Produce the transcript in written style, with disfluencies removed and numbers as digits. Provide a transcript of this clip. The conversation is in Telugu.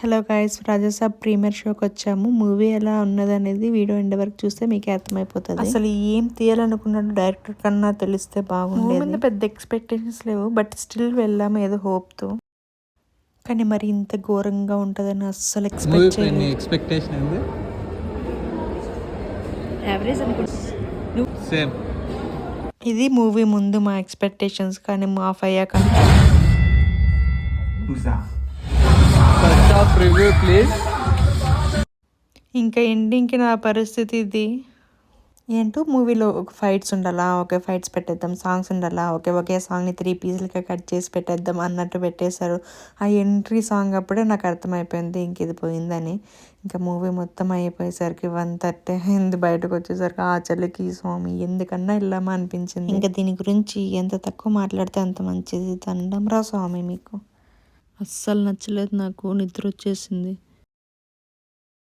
హలో గైస్, రాజాసాబ్ ప్రీమియర్ షోకి వచ్చాము. మూవీ ఎలా ఉన్నదనేది వీడియో ఎండ్ వరకు చూస్తే మీకే అర్థమైపోతుంది. అసలు ఏం తీయాలనుకున్నాడు డైరెక్టర్ కన్నా తెలిస్తే బాగుండేది. మూవీ పెద్ద ఎక్స్పెక్టేషన్స్ లేవు, బట్ స్టిల్ వెళ్ళాము ఏదో హోప్తో. కానీ మరి ఇంత ఘోరంగా ఉంటుందని అస్సలు ఎక్స్పెక్ట్ చేయలేదు. Expectation same. ఇది మూవీ ముందు మా ఎక్స్పెక్టేషన్స్, కానీ మాఫ్ అయ్యాక రివ్యూ ప్లీజ్. ఇంకా ఎండింగ్కి నా పరిస్థితి ఇది. ఏంటో మూవీలో ఒక ఫైట్స్ ఉండాలా, ఒకే ఫైట్స్ పెట్టేద్దాం, సాంగ్స్ ఉండాలా, ఒకే సాంగ్ని 3 పీసులుగా కట్ చేసి పెట్టేద్దాం అన్నట్టు పెట్టేశారు. ఆ ఎంట్రీ సాంగ్ అప్పుడే నాకు అర్థమైపోయింది ఇంక ఇది పోయిందని. ఇంకా మూవీ మొత్తం అయిపోయేసరికి 1:30 అయింది. బయటకు వచ్చేసరికి ఆ చలికి స్వామి ఎందుకన్నా వెళ్ళామా అనిపించింది. ఇంకా దీని గురించి ఎంత తక్కువ మాట్లాడితే అంత మంచిది. దండం రా స్వామి మీకు. అస్సలు నచ్చలేదు, నాకు నిద్ర వచ్చేసింది.